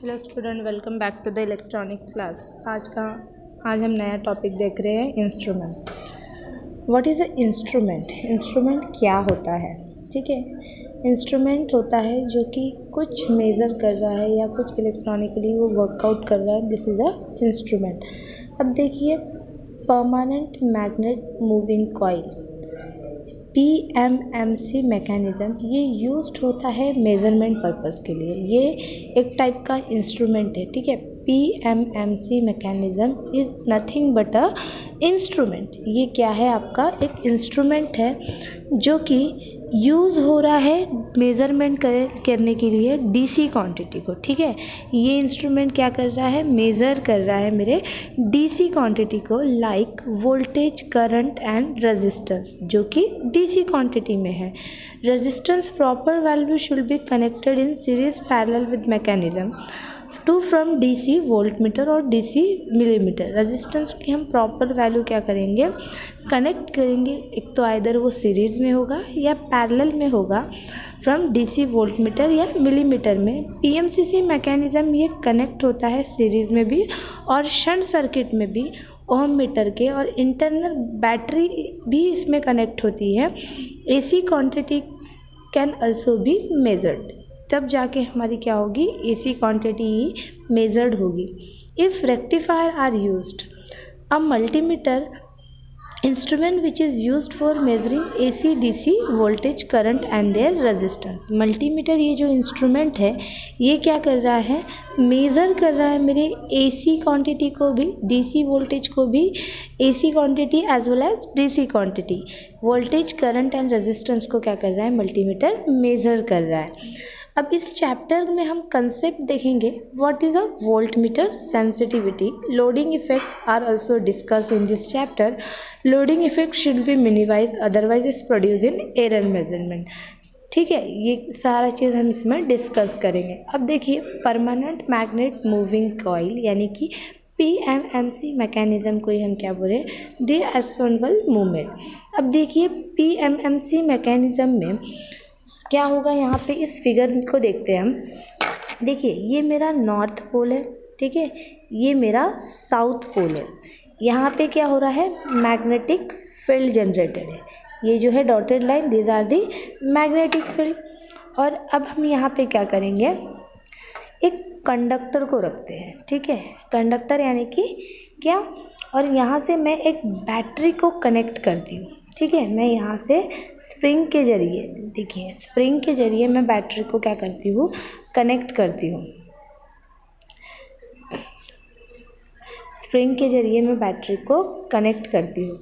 Hello student, welcome back to the electronic class. आज हम नया टॉपिक देख रहे हैं, instrument. What is a instrument? Instrument क्या होता है? ठीक है, इंस्ट्रूमेंट होता है जो कि कुछ मेज़र कर रहा है या कुछ इलेक्ट्रॉनिकली वो वर्कआउट कर रहा है। This is a instrument. अब देखिए, permanent magnet moving coil, PMMC mechanism, ये यूज्ड होता है मेज़रमेंट पर्पस के लिए। ये एक टाइप का इंस्ट्रूमेंट है। ठीक है, PMMC mechanism is nothing but a instrument. ये क्या है? आपका एक इंस्ट्रूमेंट है जो कि यूज़ हो रहा है मेज़रमेंट करने के लिए DC क्वांटिटी को। ठीक है, ये इंस्ट्रूमेंट क्या कर रहा है? मेज़र कर रहा है मेरे DC क्वांटिटी को, like voltage, current and resistance, जो कि DC क्वांटिटी में है। Resistance proper value should be connected in series parallel with mechanism to from DC voltmeter और DC मिलीमीटर। रेजिस्टेंस की हम प्रॉपर वैल्यू क्या करेंगे? कनेक्ट करेंगे। एक तो आइदर वो सीरीज़ में होगा या पैरेलल में होगा फ्रॉम DC वोल्टमीटर या मिलीमीटर में। PMCC मैकेनिज़्म ये कनेक्ट होता है सीरीज़ में भी और शंट सर्किट में भी, ओम मीटर के, और इंटरनल बैटरी भी इसमें कनेक्ट होती है। AC quantity can also be measured, तब जाके हमारी क्या होगी? AC क्वांटिटी ही मेजर्ड होगी। If rectifier are used, a multimeter instrument which is used for measuring AC DC voltage, current and their resistance. Multimeter ये जो इंस्ट्रूमेंट है ये क्या कर रहा है? मेज़र कर रहा है मेरे AC क्वांटिटी को भी, DC वोल्टेज को भी, AC quantity as well as DC quantity, voltage, current and resistance को क्या कर रहा है? मल्टीमीटर मेज़र कर रहा है। अब इस चैप्टर में हम कंसेप्ट देखेंगे। What is a voltmeter, sensitivity, loading effect are also discuss in this chapter. Loading effect should be minimize, otherwise is produce in error measurement. ठीक है, ये सारा चीज़ हम इसमें डिस्कस करेंगे। अब देखिए, परमानेंट मैग्नेट मूविंग कॉइल यानी कि PMMC मैकेनिज़्म को ही हम क्या बोले? डीएसोनबल मूवमेंट। अब देखिए, PMMC मैकेनिज़्म में क्या होगा? यहाँ पे इस फिगर को देखते हैं हम। देखिए, ये मेरा नॉर्थ पोल है। ठीक है, ये मेरा साउथ पोल है। यहाँ पे क्या हो रहा है? मैग्नेटिक फील्ड जनरेटेड है। ये जो है dotted line, these are the magnetic field. और अब हम यहाँ पे क्या करेंगे? एक कंडक्टर को रखते हैं। ठीक है, कंडक्टर यानी कि क्या? और यहाँ से मैं एक बैटरी को कनेक्ट करती हूँ। ठीक है, मैं यहाँ से स्प्रिंग के जरिए, देखिए स्प्रिंग के जरिए मैं बैटरी को क्या करती हूँ? कनेक्ट करती हूँ। स्प्रिंग के जरिए मैं बैटरी को कनेक्ट करती हूँ।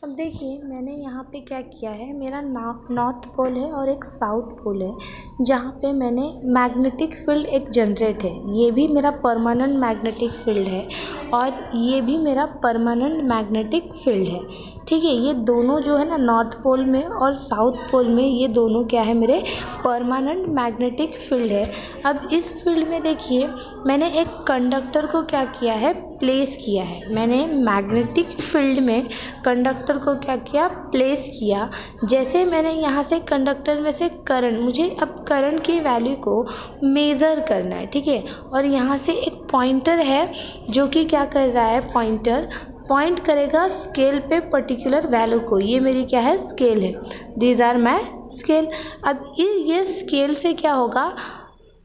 अब देखिए, मैंने यहाँ पे क्या किया है? मेरा नॉर्थ पोल है और एक साउथ पोल है, जहाँ पे मैंने मैग्नेटिक फील्ड एक जनरेट है। ये भी मेरा परमानेंट मैग्नेटिक फील्ड है और ये भी मेरा परमानेंट मैग्नेटिक फील्ड है। ठीक है, ये दोनों जो है ना, नॉर्थ पोल में और साउथ पोल में, ये दोनों क्या है? मेरे परमानेंट मैग्नेटिक फील्ड है। अब इस फील्ड में देखिए, मैंने एक कंडक्टर को क्या किया है? प्लेस किया है। मैंने मैग्नेटिक फील्ड में कंडक्टर को क्या किया? प्लेस किया। जैसे मैंने यहाँ से कंडक्टर में से करंट, मुझे अब करंट की वैल्यू को मेज़र करना है। ठीक है, और यहाँ से एक पॉइंटर है जो कि क्या कर रहा है? पॉइंटर पॉइंट करेगा स्केल पे पर्टिकुलर वैल्यू को। ये मेरी क्या है? स्केल है। These are my scale. अब ये स्केल से क्या होगा?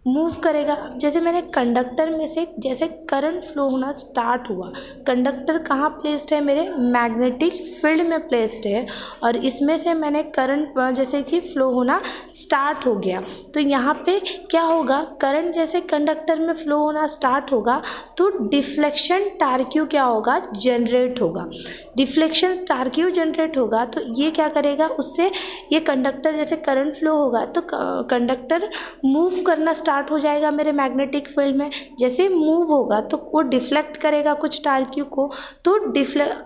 मूव करेगा। जैसे मैंने कंडक्टर में से जैसे करंट फ्लो होना स्टार्ट हुआ, कंडक्टर कहाँ प्लेस्ड है? मेरे मैग्नेटिक फील्ड में प्लेस्ड है, और इसमें से मैंने करंट जैसे कि फ्लो होना स्टार्ट हो गया, तो यहाँ पे क्या होगा? करंट जैसे कंडक्टर में फ्लो होना स्टार्ट होगा तो डिफ्लेक्शन टार्क्यू क्या होगा? जनरेट होगा। डिफ्लेक्शन टार्क्यू जनरेट होगा तो ये क्या करेगा? उससे ये कंडक्टर जैसे करंट फ्लो होगा तो कंडक्टर मूव करना स्टार्ट हो जाएगा मेरे मैग्नेटिक फील्ड में। जैसे मूव होगा तो वो डिफ्लेक्ट करेगा कुछ टार्क्यू को, तो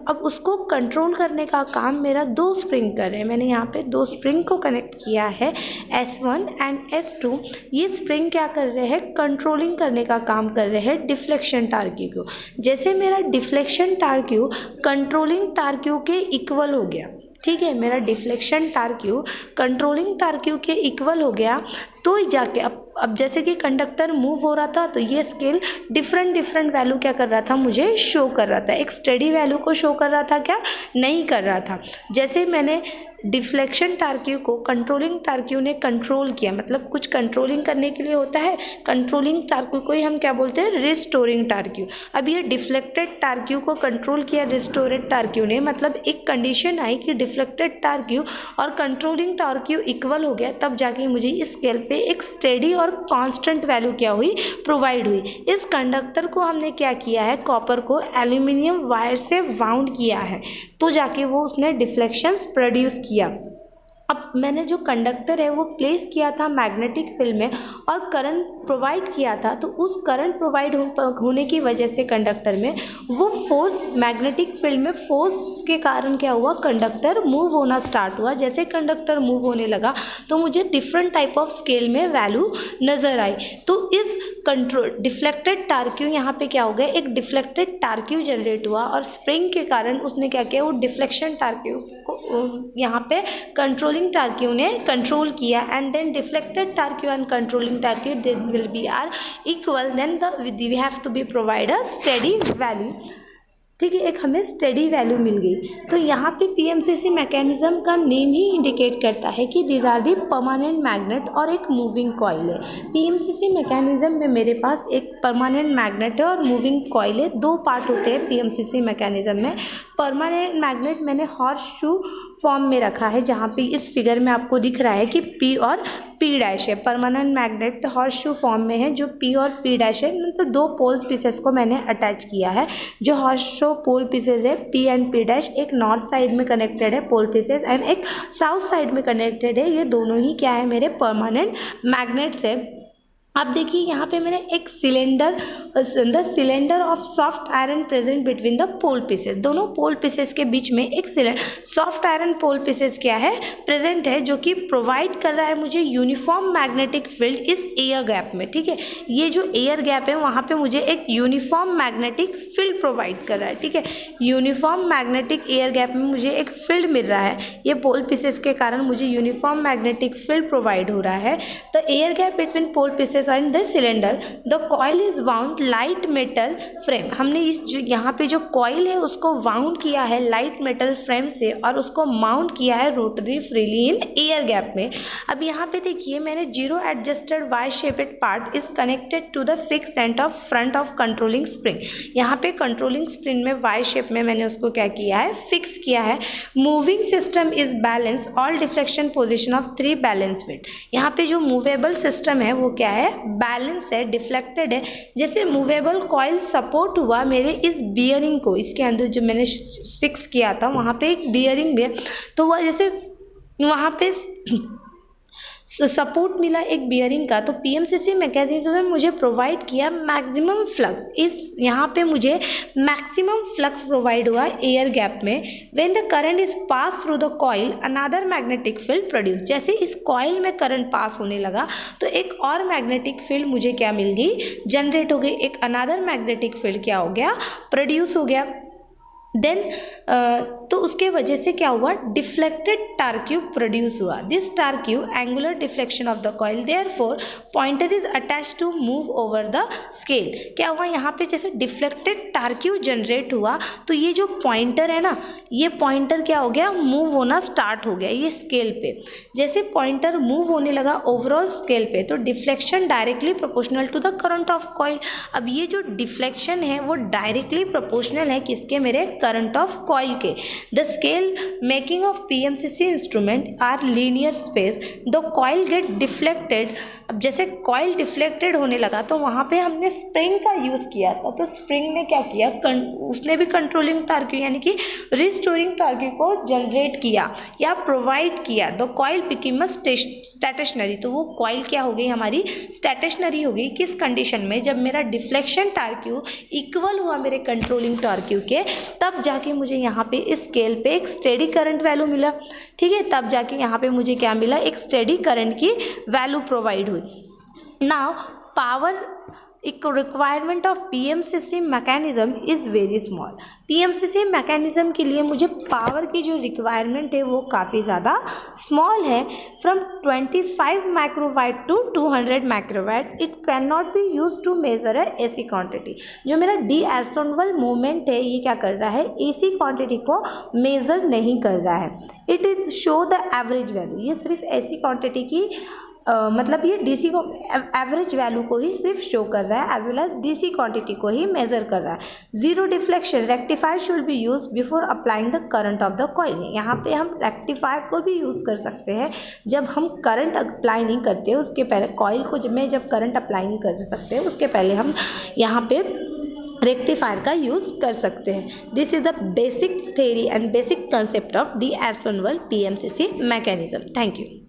अब उसको कंट्रोल करने का काम मेरा दो स्प्रिंग कर रहे हैं। मैंने यहाँ पे दो स्प्रिंग को कनेक्ट किया है, S1 एंड S2। ये स्प्रिंग क्या कर रहे हैं? कंट्रोलिंग करने का काम कर रहे हैं डिफ्लेक्शन टार्क्यू को। जैसे मेरा डिफ्लेक्शन टार्क्यू कंट्रोलिंग टार्क्यू के इक्वल हो गया, ठीक है, मेरा deflection torque Q controlling torque Q के इक्वल हो गया, तो जाके अब जैसे कि कंडक्टर मूव हो रहा था तो ये स्केल डिफरेंट वैल्यू क्या कर रहा था, मुझे शो कर रहा था। एक स्टेडी वैल्यू को शो कर रहा था क्या, नहीं कर रहा था। जैसे मैंने डिफ्लेक्शन टार्क क्यू को कंट्रोलिंग टार्क क्यू ने कंट्रोल किया, मतलब कुछ कंट्रोलिंग करने के लिए होता है, कंट्रोलिंग टार्क क्यू को ही हम क्या बोलते हैं, रिस्टोरिंग टार्क क्यू। अब ये डिफ्लेक्टेड टार्क क्यू को कंट्रोल किया रिस्टोरेड टार्क क्यू ने, मतलब एक कंडीशन आई कि डिफ्लेक्टेड टार्क क्यू और कंट्रोलिंग टार्क क्यू इक्वल हो गया, तब जाके मुझे इस स्केल पे एक स्टेडी और कांस्टेंट वैल्यू क्या हुई, प्रोवाइड हुई। इस कंडक्टर को हमने क्या किया है, कॉपर को एल्यूमिनियम वायर से वाउंड किया है, तो जाके वो उसने डिफ्लेक्शंस प्रोड्यूस किया। अब मैंने जो कंडक्टर है वो प्लेस किया था मैग्नेटिक फील्ड में और करंट प्रोवाइड किया था, तो उस करंट प्रोवाइड होने की वजह से कंडक्टर में वो फोर्स, मैग्नेटिक फील्ड में फोर्स के कारण क्या हुआ, कंडक्टर मूव होना स्टार्ट हुआ। जैसे कंडक्टर मूव होने लगा तो मुझे डिफरेंट टाइप ऑफ स्केल में वैल्यू नज़र आई। तो इस डिफ्लेक्टेड टार्क क्यू यहाँ पे क्या हो गया, एक डिफ्लेक्टेड टार्क क्यू जनरेट हुआ और स्प्रिंग के कारण उसने क्या किया, वो डिफ्लेक्शन टार्क क्यू को यहाँ पे कंट्रोलिंग टार्क क्यू ने कंट्रोल किया, and then deflected torque Q and controlling torque Q they will be are equal, then we have to be provide a steady value. ठीक है, एक हमें स्टेडी वैल्यू मिल गई। तो यहाँ पे पीएमसीसी मैकेनिज्म का नेम ही इंडिकेट करता है कि these are the permanent magnet और एक मूविंग कॉइल है। पीएमसीसी मैकेनिज्म में मेरे पास एक परमानेंट मैग्नेट है और मूविंग कॉइल है, दो पार्ट होते हैं पीएमसीसी मैकेनिज्म में। परमानेंट मैग्नेट मैंने हॉर्स शू फॉर्म में रखा है, जहाँ पे इस फिगर में आपको दिख रहा है कि पी और पी डैश है। Permanent magnet horse shoe form में है, जो पी और पी डैश है, मतलब दो पोल्स पीसेस को मैंने अटैच किया है। जो हॉर्स शू पोल पीसेस है पी एंड पी डैश, एक नॉर्थ साइड में कनेक्टेड है पोल पीसेस एंड एक साउथ साइड में कनेक्टेड है। ये दोनों ही क्या है, मेरे परमानेंट मैग्नेट्स है। अब देखिए यहाँ पे मैंने एक cylinder, the cylinder of soft iron present between the pole pieces, दोनों पोल पीसेस के बीच में एक सॉफ्ट आयरन पोल पीसेस क्या है, प्रेजेंट है, जो कि प्रोवाइड कर रहा है मुझे यूनिफॉर्म मैग्नेटिक फील्ड इस एयर गैप में। ठीक है, ये जो एयर गैप है वहाँ पे मुझे एक यूनिफॉर्म मैग्नेटिक फील्ड प्रोवाइड कर रहा है। ठीक है, यूनिफॉर्म मैग्नेटिक एयर गैप में मुझे एक फील्ड मिल रहा है, ये पोल पीसेस के कारण मुझे यूनिफॉर्म मैग्नेटिक फील्ड प्रोवाइड हो रहा है। The air gap between pole pieces and the cylinder, the coil is wound light metal frame। हमने इस जो यहाँ पे जो कॉइल है उसको वाउंड किया है लाइट मेटल फ्रेम से और उसको माउंट किया है rotary freely in air gap में। अब यहाँ पे देखिए मैंने zero adjusted Y shaped part is connected to the fix end of front of controlling spring. यहाँ पे कंट्रोलिंग स्प्रिंग में वाई शेप में मैंने उसको क्या किया है, फिक्स किया है। Moving system is balance all deflection position of 3 balance weight. यहाँ पे जो मूवेबल सिस्टम है वो क्या है, बैलेंस है, डिफ्लेक्टेड है। जैसे मूवेबल कॉइल सपोर्ट हुआ मेरे इस बियरिंग को, इसके अंदर जो मैंने फिक्स किया था वहाँ पे एक बियरिंग भी है, तो वह जैसे वहाँ पे सपोर्ट मिला एक बियरिंग का, तो पीएमसीसी मैकेनिज्म ने मुझे प्रोवाइड किया मैक्सिमम फ्लक्स। इस यहाँ पे मुझे मैक्सिमम फ्लक्स प्रोवाइड हुआ एयर गैप में। When the current is pass through the coil another magnetic field produce. जैसे इस कॉइल में करंट पास होने लगा तो एक और मैग्नेटिक फील्ड मुझे क्या मिल गई, जनरेट हो गई, एक अनदर मैग्नेटिक फील्ड क्या हो गया, प्रोड्यूस हो गया। देन तो उसके वजह से क्या हुआ, डिफ्लेक्टेड टार्क क्यू प्रोड्यूस हुआ। This torque Q angular deflection of the coil, therefore pointer is attach to move over the scale. क्या हुआ यहाँ पे, जैसे डिफ्लेक्टेड टार्क क्यू जनरेट हुआ तो ये जो पॉइंटर है ना, ये पॉइंटर क्या हो गया, मूव होना स्टार्ट हो गया ये स्केल पे। जैसे पॉइंटर मूव होने लगा ओवरऑल स्केल पे तो deflection directly proportional to the current of coil. अब ये जो डिफ्लेक्शन है वो डायरेक्टली प्रोपोर्शनल है किसके, मेरे करंट ऑफ कॉइल के। The scale making of PMCC instrument are linear space, the coil get deflected. अब जैसे कॉइल डिफ्लेक्टेड होने लगा तो वहाँ पे हमने स्प्रिंग का यूज़ किया था, तो स्प्रिंग ने क्या किया, उसने भी कंट्रोलिंग टार्क क्यू यानी कि रिस्टोरिंग टार्क क्यू को जनरेट किया या प्रोवाइड किया। द कॉइल बिकेम अ स्टैटिशनरी, तो वो कॉइल क्या हो गई हमारी, स्टैटिशनरी हो गई। किस कंडीशन में, जब मेरा डिफ्लेक्शन टार्क क्यू इक्वल हुआ मेरे कंट्रोलिंग टार्क क्यू के, तब जाके मुझे यहाँ पे इस स्केल पे एक स्टेडी करंट वैल्यू मिला। ठीक है, तब जाके यहाँ पे मुझे क्या मिला, एक स्टेडी करंट की वैल्यू प्रोवाइड हुई। Now power requirement of PMCC mechanism is very small. PMCC mechanism के लिए मुझे पावर की जो रिक्वायरमेंट है वो काफ़ी ज़्यादा स्मॉल है, from 25 microwatt to 200 microwatt. It can not be use to measure a AC quantity. जो मेरा डी एस्टोनवल मूवमेंट है ये क्या कर रहा है, एसी क्वांटिटी को मेजर नहीं कर रहा है। It is show the average value, ये सिर्फ एसी क्वांटिटी की मतलब ये डीसी को एवरेज वैल्यू को ही सिर्फ शो कर रहा है, as well as DC quantity को ही मेजर कर रहा है। Zero deflection rectifier should be use before applying the current of the coil. यहाँ पे हम रेक्टिफायर को भी यूज़ कर सकते हैं जब हम करंट अप्लाई नहीं करते उसके पहले, कॉइल को जब करंट अप्लाई नहीं कर सकते उसके पहले हम यहाँ पे रेक्टिफायर का यूज़ कर सकते हैं। This is the basic theory and basic concept of d'Arsonval PMCC mechanism. Thank you.